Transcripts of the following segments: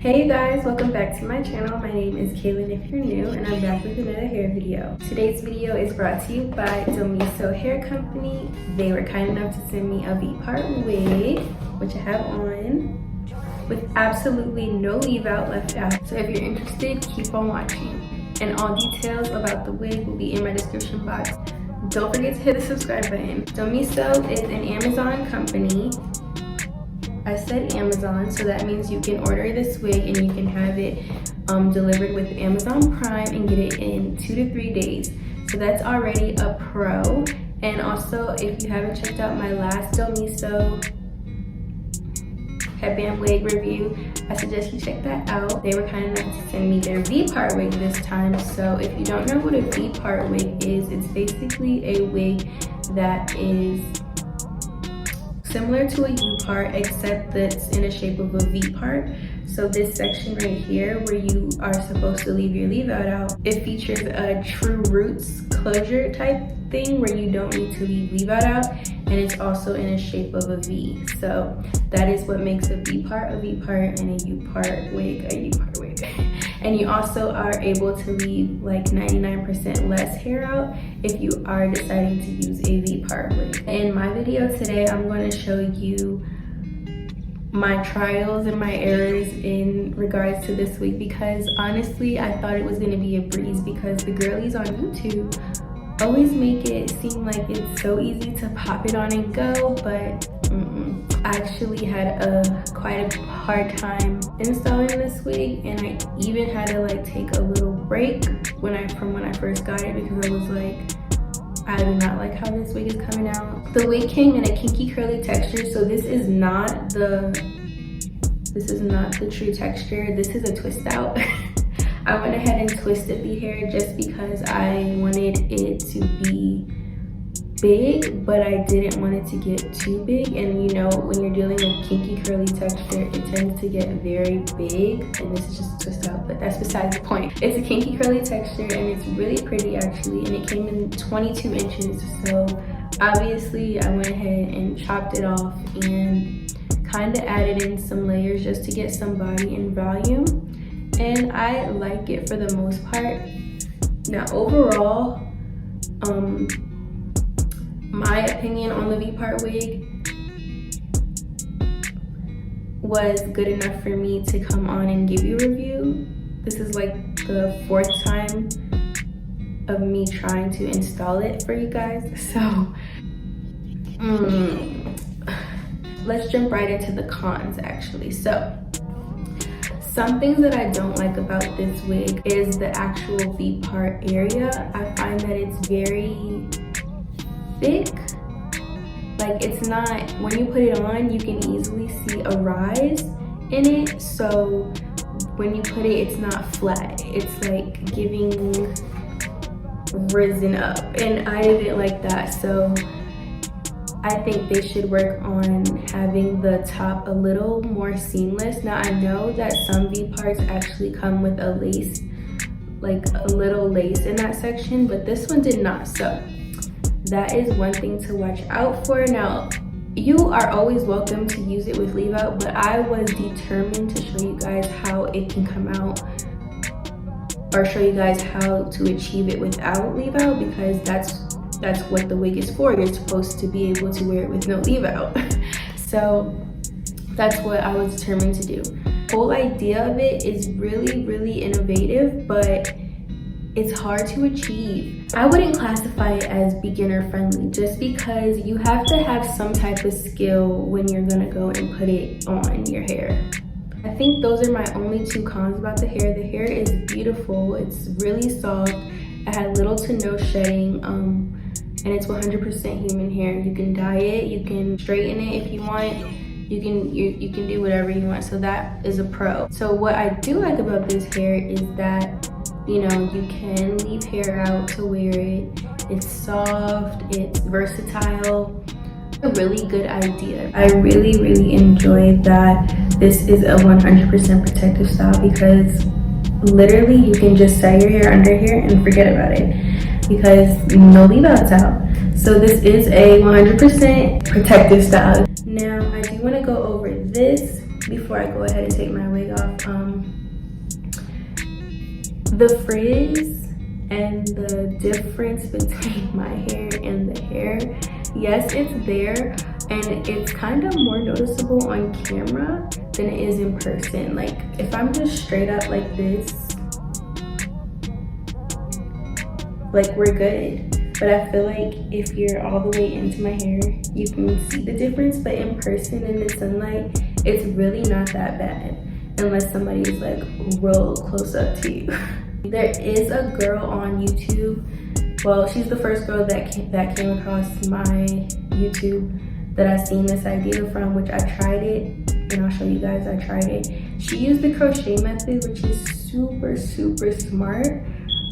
Hey you guys, welcome back to my channel. My name is Kaylin if you're new, and I'm back with another hair video. Today's video is brought to you by Domiso Hair Company. They were kind enough to send me a V-part wig, which I have on, with absolutely no leave out left out. So if you're interested, keep on watching. And all details about the wig will be in my description box. Don't forget to hit the subscribe button. Domiso is an Amazon company. I said Amazon, so that means you can order this wig and you can have it delivered with Amazon Prime and get it in 2 to 3 days. So that's already a pro. And also, if you haven't checked out my last Domiso headband wig review, I suggest you check that out. They were kind enough to send me their V-part wig this time. So if you don't know what a V-part wig is, it's basically a wig that is similar to a U-part, except that's in a shape of a V-part. So this section right here where you are supposed to leave your leave-out out, it features a true roots closure type thing where you don't need to leave leave-out out, and it's also in a shape of a V. So that is what makes a V-part, and a U-part wig a U-part wig. And you also are able to leave like 99% less hair out if you are deciding to use a V-part wig. In my video today, I'm going to show you my trials and my errors in regards to this wig, because honestly, I thought it was going to be a breeze because the girlies on YouTube always make it seem like it's so easy to pop it on and go, but I actually had quite a hard time installing this wig, and I even had to like take a little break from when I first got it, because I was like, I do not like how this wig is coming out. The wig came in a kinky curly texture, so this is not the true texture. This is a twist out. I went ahead and twisted the hair just because I wanted it to be big, but I didn't want it to get too big. And you know, when you're dealing with kinky curly texture, it tends to get very big, and this is just a twist out, but that's besides the point. It's a kinky curly texture and it's really pretty actually, and it came in 22 inches. So obviously I went ahead and chopped it off and kind of added in some layers just to get some body and volume, and I like it for the most part. Now overall, my opinion on the V-part wig was good enough for me to come on and give you a review. This is like the 4th time of me trying to install it for you guys. So let's jump right into the cons actually. So some things that I don't like about this wig is the actual V-part area. I find that it's very thick. Like, it's not, when you put it on, you can easily see a rise in it. So when you put it, it's not flat. It's like giving risen up, and I didn't like that. So I think they should work on having the top a little more seamless. Now I know that some V-parts actually come with a lace, like a little lace in that section, but this one did not. So that is one thing to watch out for. Now, you are always welcome to use it with leave out, but I was determined to show you guys how it can come out, or show you guys how to achieve it without leave out, because that's what the wig is for. You're supposed to be able to wear it with no leave out. So that's what I was determined to do. The whole idea of it is really, really innovative, but it's hard to achieve. I wouldn't classify it as beginner friendly, just because you have to have some type of skill when you're gonna go and put it on your hair. I think those are my only 2 cons about the hair. The hair is beautiful, it's really soft, it had little to no shedding, and it's 100% human hair. You can dye it, you can straighten it if you want, you can do whatever you want, so that is a pro. So what I do like about this hair is that, you know, you can leave hair out to wear it. It's soft, it's versatile. A really good idea. I really, really enjoyed that this is a 100% protective style, because literally you can just set your hair under here and forget about it, because no leave outs out. So this is a 100% protective style. Now I do want to go over this before I go ahead and take my wig off. The frizz and the difference between my hair and the hair, yes, it's there, and it's kind of more noticeable on camera than it is in person. Like if I'm just straight up like this, like we're good. But I feel like if you're all the way into my hair, you can see the difference. But in person in the sunlight, it's really not that bad unless somebody is like real close up to you. There is a girl on YouTube. Well, she's the first girl that came across my YouTube that I seen this idea from, which I tried it, and I'll show you guys. I tried it. She used the crochet method, which is super smart.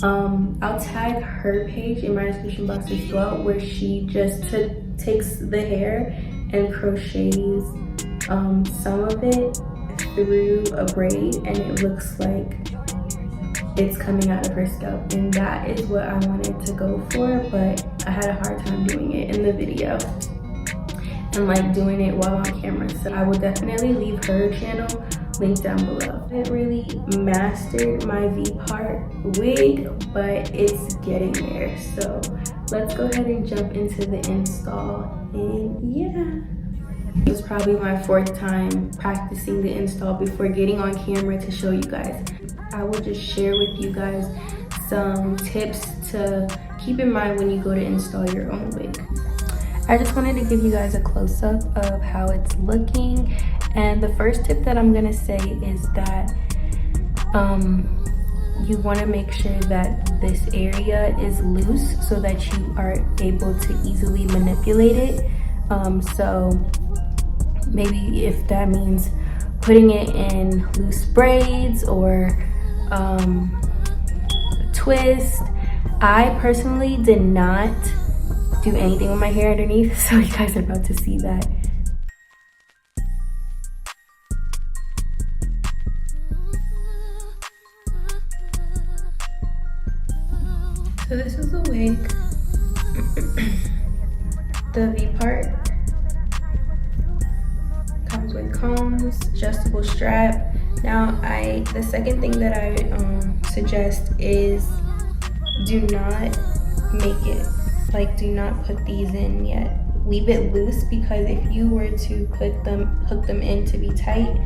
I'll tag her page in my description box as well, where she just takes the hair and crochets some of it through a braid, and it looks like it's coming out of her scalp. And that is what I wanted to go for, but I had a hard time doing it in the video and like doing it while on camera. So I will definitely leave her channel linked down below. I didn't really mastered my V-part wig, but it's getting there. So let's go ahead and jump into the install. And yeah, it was probably my 4th time practicing the install before getting on camera to show you guys. I will just share with you guys some tips to keep in mind when you go to install your own wig. I just wanted to give you guys a close-up of how it's looking. And the first tip that I'm gonna say is that you wanna make sure that this area is loose so that you are able to easily manipulate it. So maybe if that means putting it in loose braids or twist. I personally did not do anything with my hair underneath, so you guys are about to see that. So this is the wig, the V part. Comes with combs, adjustable strap. Now the second thing that I suggest is do not make it, like do not put these in yet. Leave it loose, because if you were to hook them in to be tight,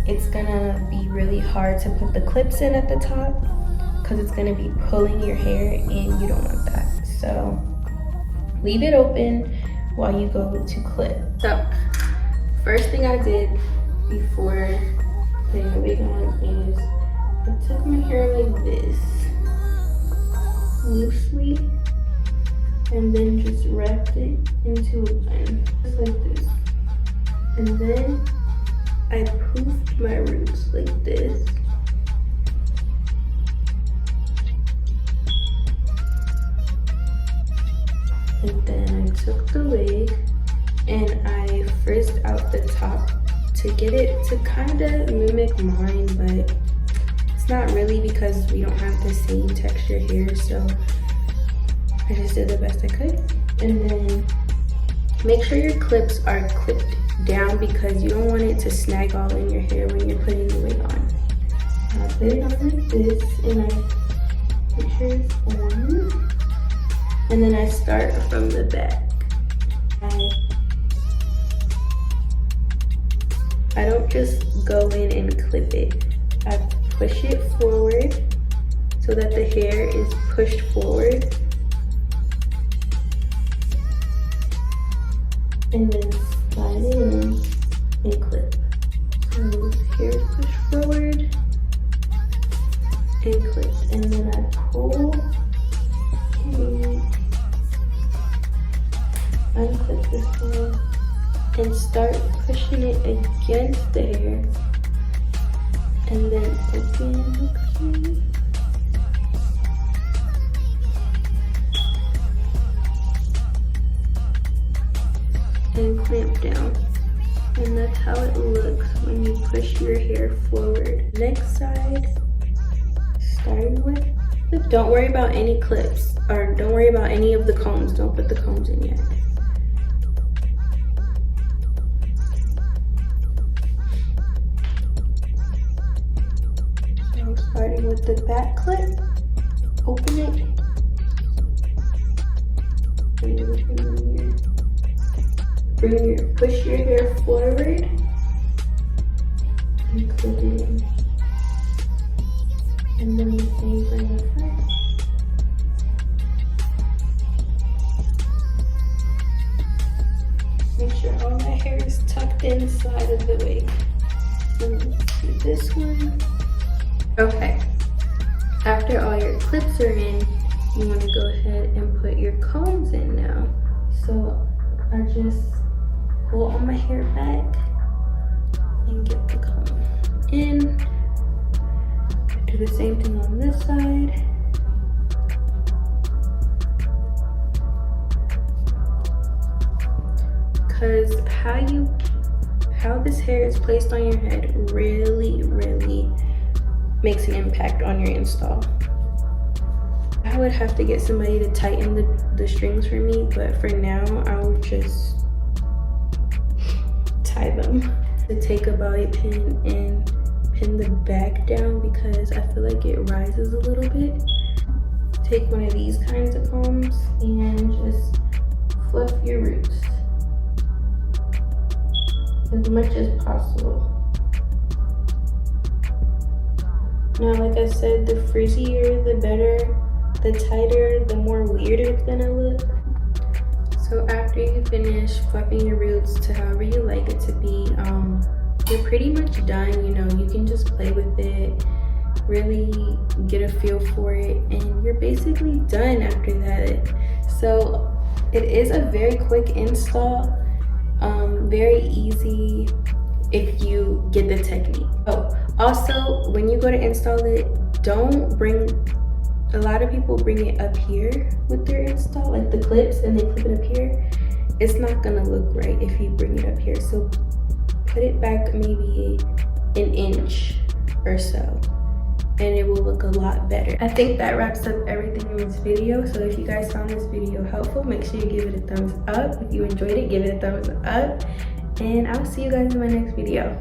it's gonna be really hard to put the clips in at the top, because it's gonna be pulling your hair and you don't want that. So leave it open while you go to clip. So first thing I did before putting the wig on is I took my hair like this, loosely, and then just wrapped it into a bun, just like this. And then I poofed my roots like this. And then I took the wig and I frizzed out the top to get it to kind of mimic mine, but it's not really because we don't have the same texture here. So I just did the best I could. And then make sure your clips are clipped down, because you don't want it to snag all in your hair when you're putting the wig on. I put it on like this, and I make sure it's on. And then I start from the back. I don't just go in and clip it. I push it forward so that the hair is pushed forward. And then slide it in and clip. So hair is pushed forward and clip. And then I pull and unclip this one and start pushing it against the hair, and then open and clamp down. And that's how it looks when you push your hair forward. Next side, starting with, don't worry about any clips, or don't worry about any of the combs. Don't put the combs in yet. with the back clip, open it, and do it in the mirror. Push your hair forward and clip it in. And then the same for the front. Make sure all my hair is tucked inside of the wig. And let's do this one. Okay. After all your clips are in, you want to go ahead and put your combs in now. So I just pull all my hair back and get the comb in. Do the same thing on this side. Because how this hair is placed on your head really makes an impact on your install. I would have to get somebody to tighten the strings for me, but for now I'll just tie them. To take a bobby pin and pin the back down because I feel like it rises a little bit. Take one of these kinds of combs and just fluff your roots as much as possible. Now, like I said, the frizzier the better, the tighter, the more weird it's gonna look. So after you finish fluffing your roots to however you like it to be, you're pretty much done. You know, you can just play with it, really get a feel for it, and you're basically done after that. So it is a very quick install, very easy if you get the technique. Oh, also when you go to install it, don't bring, a lot of people bring it up here with their install, like the clips, and they clip it up here. It's not gonna look right if you bring it up here. So put it back maybe an inch or so, and it will look a lot better. I think that wraps up everything in this video. So if you guys found this video helpful, make sure you give it a thumbs up. If you enjoyed it, give it a thumbs up. And I'll see you guys in my next video.